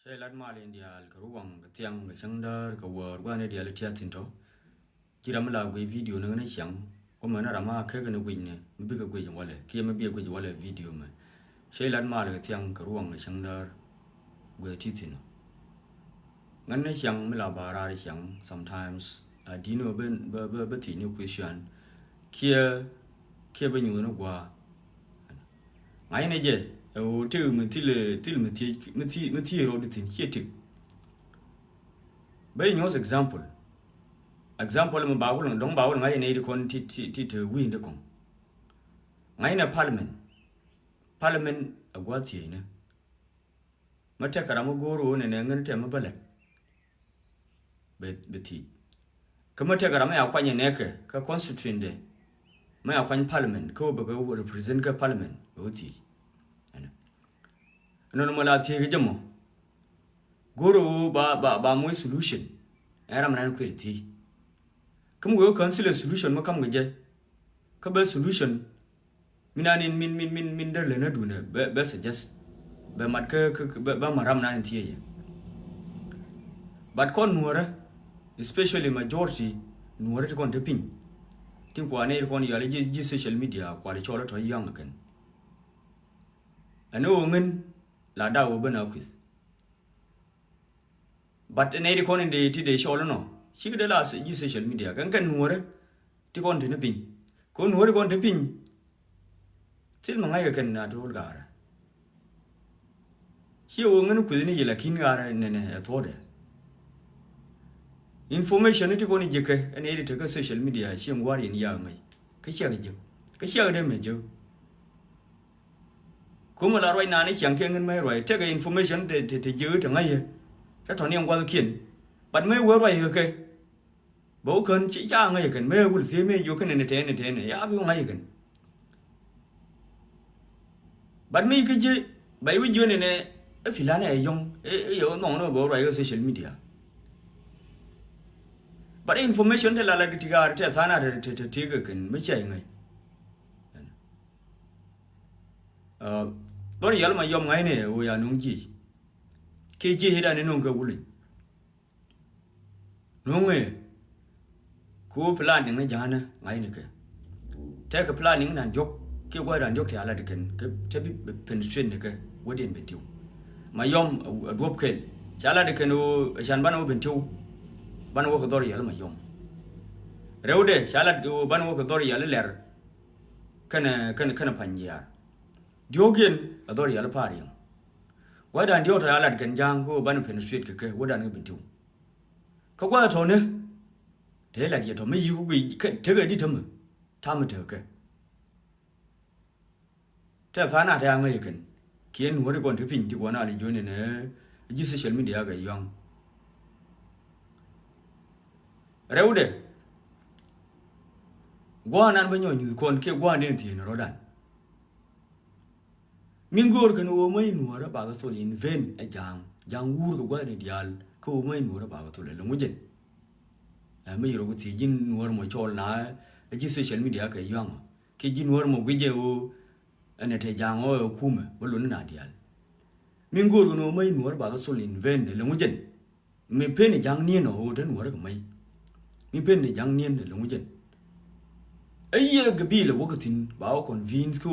Sai lat mal India ka ruwang ka tiang ka changdar ka wor gwa ne dia le tia tinto. Kiram la gwe video na ne xiang. Ko ma na rama ka ga ne gwe ne. Mbi ka gwe jang wale. Ki ma bi gwe wale video ma. Sai lat mal ka tiang ka ruwang ka changdar gwe ti tin. Ngan ne xiang mi la ba ra ri xiang sometimes dino ben ba ti ni question. Kia ba nyu no gwa. Ngai ne je o te mu ti ro di tin hier tik. Bay nyos example mo ba wul dong ba wul ngai ne di kon ti te win de kon. Ngai na parliament agwa ti ne. Mata karamo goro ne ngan te ma bala. Beti. Kuma ta karamo ya kwanye ne ka constituent de. Ma ya kwanye parliament ko ba ga represent ka parliament o ti. No mala ti ga jamo. Goro ba mo solution. Era man ko ti. Kuma go consider solution ma kam ga ka ba solution minanin min da le na duna ba suggest ba mat ka ba maram na ti ya. But kon nuora especially majority nuora to kon de pin. Tin kwa ne kon ya le ji social media kwa de chola to yang kan. Ano ngen la da wo bana quiz. But ne kon de ti de chola no. Shi ga la ji social media kan nuora ti kon de pin. Kon nuora kon de pin. Til mangai kan na dol gara. Shi wo ngen quiz ni la kin gara ne to de. Information ti kon je ka ne edit ka social media shi ngwari ni ya mai. Ka shi ga je. Ka shi ga de me je. Kuma la roi na ne xiang ke ngen mai roi te ga information de je ta ngai. Ta thon ni ngwa kien. But me wo roi ke. Bo kan chi cha ngai kan me wul se me yo kan ne te ne ya bi ngai kan. But me ke je bai wi je ne e filana e yong e yo no bo roi social media. But information de la tigar te sana te tiga kan me chai ngai. Dori yal ma yom ngai ne o ya nung ji. Ke ji heda ne nung ka wuli. Nung e ko planning ne jana ngai ne ke. Te ka planning nan jok ke gwa dan jok te ala de kan ke te bi penetrate ne ke wodin bentiu. Ma yom adop ken. Chala de kan o shan ban o bentiu. Ban wo ko dori yal ma yom rewde shalat do ban wo ko dori yal ler kana panjiyar diogen adori yal pari wadan dio to yalat kan jang ko ban pen street ke wadan ga bintu ka kwa to ne de la dia to me yu wi te ga di tham tham te ke te fa na ta ngai kan kien wo de kon te pin di ko na li jo ne ji social media ga yong rewde gwa nan banyo nyu kon ke gwa ne ti no rodan mingor kan o mai nuora ba ga so in ven a jang wur ga gwa ne dial ko mai nuora ba ga to le ngujin a mai ro ti jin nuor mo chol na ji social media ka yong ke jin nuor mo gwije o ane te jang o kuma bo lu na dial mingor no mai nuor ba ga so in ven le ngujin me pe ne jang ni no o de nuor ga mai mi pen ne jang nien le ngujin ayya gabila wakatin ba o convince ko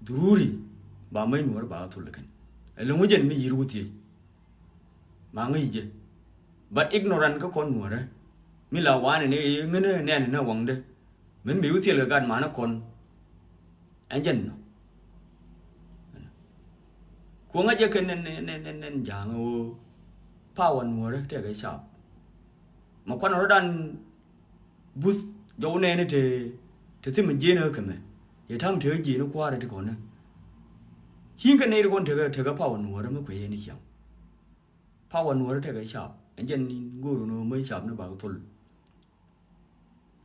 dururi ba mai nuwar ba to lekan le ngujin mi yiruti ma ngai je but ignorant ka kon nuwar mi la wane ne ngene ne na wangde men mi uti le gan ma na kon anjen no ko ngaje ken ne jang o power nuwar te ga sha mà quan nó đang bút dấu nè thì mình dễ nữa cơ mà vậy tham thứ gì nó qua rồi thì còn nữa hiện cái này con thứ cái power nuôi đó mới quay như vậy power nuôi đó thì cái shop anh chân guru nó mới shop nó bảo thôi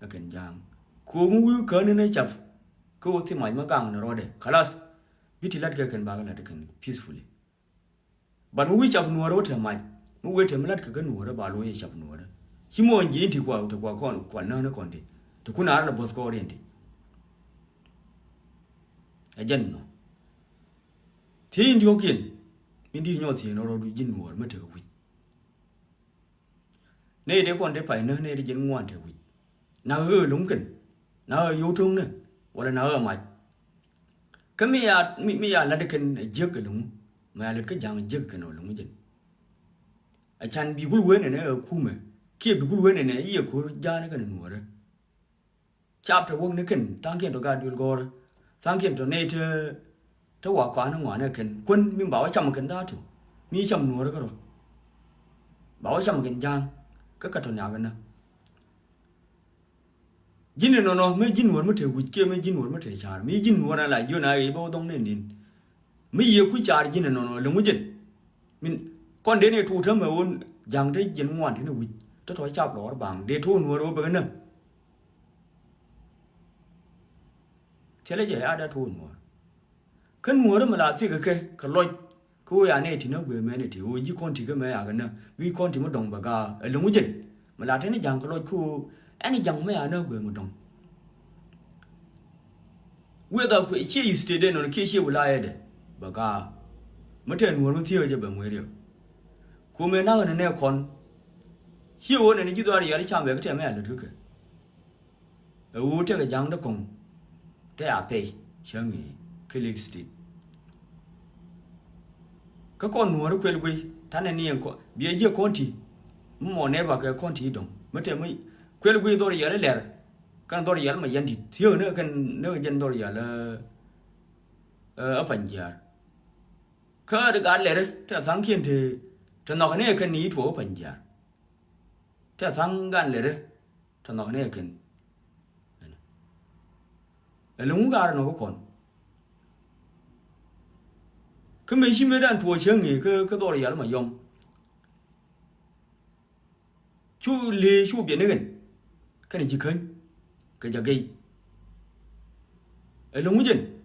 là cái giang cũng vui cỡ nên này chập cô thì mày mà càng nó rồi đấy khalas biết thì lát cái bảo là cái peacefully bạn vui chập nuôi đó thì mày vui thì lát cái nuôi đó bảo lôi chập nuôi đó chỉ muốn gì thì qua con nó còn đi thì cũng là boss có đi đi ajen no thì điều kiện min di nyo si no ro du jin nuor ma te wi ne de kon de pai ne ne de jin ngwan te wi na lung ken na yo tung ne wala na ma ka mi ya la de ken je ke lung ma la ke jang je ke no lung jin a chan bi gul we ne ku me kia bi gul we ne ye ko ja ne ke nuor chap te wong ne ken tang ken to ga dul gor sang ken to ne te wa kwa nó ngoài này cần quân mình bảo chăm cần đa chủ mi chăm nuôi đó rồi bảo chăm cần giang các cái thằng nhà gần nè jin này nó mấy jin nuôi mới thể quỵt kia mấy jin nuôi mới thể chả mấy jin nuôi này là giờ này bao đông nên nín mấy giờ quỵt chả jin này nó lồng jin mình con đến này thu thơm mà ôn giang đấy jin ngoan thế nào quỵt tôi thổi chạp đó bằng để thu nuôi đó bên nè thế là giờ ai đã thu nuôi kan nuora ma la ti ka ka loi ko ya ne ti no gwe me ne ti o ji kon ti ka me ya ga na wi kon ti mo dong ba ga lu ngu jin ma la the ne jang ka loi ku ani jang me ya no gwe mo dong we da ku chi yi ste de no ke chi wu la ye de ba ga ma the nuora ma ti yo je ba mwe ri ku me na ga ne kon hi o ne ni ji do ri ya ri cha me ka the me ya lu thu ka o te ka jang da kong te a pe chang ni Kelly Street các con nuôi quên quê thằng này niệm có bây giờ con thì mỏ này vào cái con thì đồng mất tiền mấy quên quê tôi giờ đấy lẻ cái tôi giờ mà dân thì thiếu nữa cái nữa dân tôi giờ là ở phần giờ cái được ăn lẻ đấy thế sáng kiến thì nó cái này cái ní chỗ phần giờ thế sáng gan lẻ đấy nó cái này cái lúng gà nó có còn cái mấy chim đàn thua chơi nghề cái đó là mà dùng chú lê chú biển đấy cái này chỉ khơi cái giờ gây ở lông dân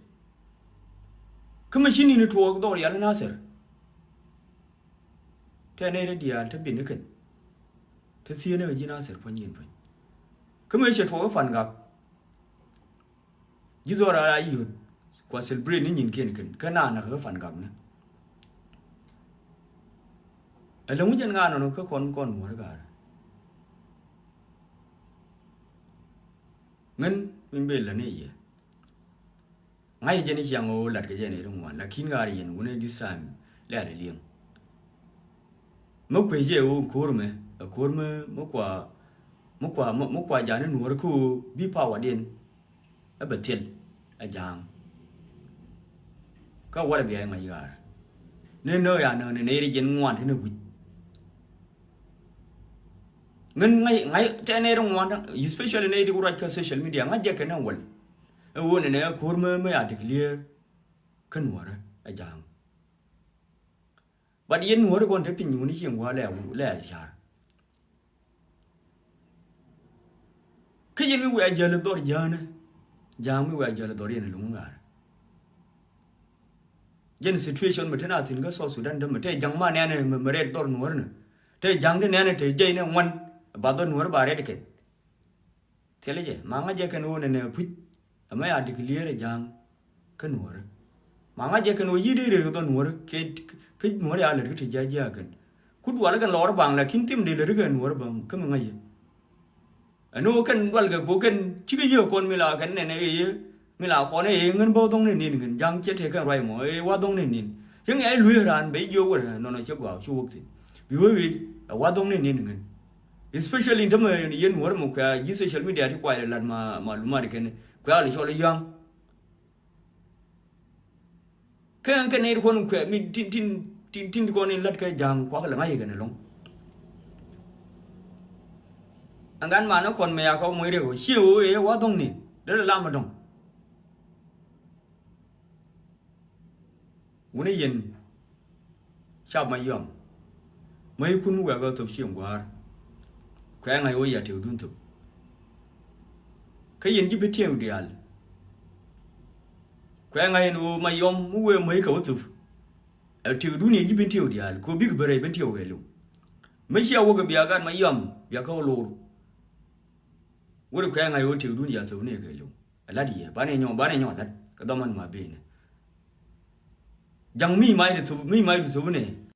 cái mấy chim này thua cái đó là nó sợ thế này là địa thế biển đấy thế xưa này gì nó sợ phải nhìn phải cái mấy chim thua cái phần gặp như đó là gì qua celebrate ní nhìn kia này cái nào là cái phần gặp nữa ở lông chân ngan nó có con mua đó cả ngân mình biết là này gì ngay trên này chẳng ô lật cái gì này đúng không là khi ngài hiện muốn đi xem là để liêng mất cái gì ô cố mà mất qua giá nó nuôi được khu bị phá điện ở bờ thiên ở giang có qua được ngày cả nên nơi à nơi này đi dân ngoan thế nào quỵt ngân ngay trên này đông ngoan đó especially này đi qua cái social media ngay giờ cái nào vậy ở này cố mà à declare cái nuôi đó ở giang but yên nuôi được con thấy pin như này qua lẻ chả cái gì mới về giờ là tôi giờ này giang mới về giờ là tôi đi này đúng không ạ dân situation mà thế nào thì có so Sudan đó mà thế giang mà này mà red door nuôi nữa thế giang thế này thế dây này ngoan bà tôi nuôi bà red cái thế là gì mà ngay giờ cái nuôi này quýt mà ai đi clear giang cái nuôi mà ngay giờ cái nuôi gì đi rồi tôi nuôi cái nuôi là cái thì giá giá cái cút vào cái lò bằng là kiếm tìm đi là cái nuôi bằng cái mà ngay nó cái vào cái cố cái chỉ cái gì con mình là cái này mình là khó này ngân bao đông này nhìn ngân giang chết thế cái rồi mà qua đông này nhìn chứ nghe lùi ra bây giờ rồi nó nói chết vào chú thì vì qua đông này nhìn ngân especially in thầm yên huống một cái social media thì quay lại mà được cái này quay lại cho lấy giang cái này con quay mình tin con này lật cái giang quá là ngay cái này luôn anh gan mà nó còn mẹ có mới được siêu ấy quá đông nhìn đó là làm mà đông uống này yên sao mà yếm mấy kun quẹo vào tập siêu quá quẹo ngày ôi giờ thiếu đun thực cái yên chỉ biết theo đi al quẹo ngày nó mà yếm mua mấy cái tập ở thiếu đun này chỉ biết theo đi al có biết bơi biết theo cái luôn mấy siêu cái bia gan mà yếm bia câu lô uống quẹo ngày ôi thiếu đun giờ số này cái luôn là đi bán này nhỏ là cái đó mình mà bên ยังมีไม้เดือดมีไม้เดือดสุบเนี่ย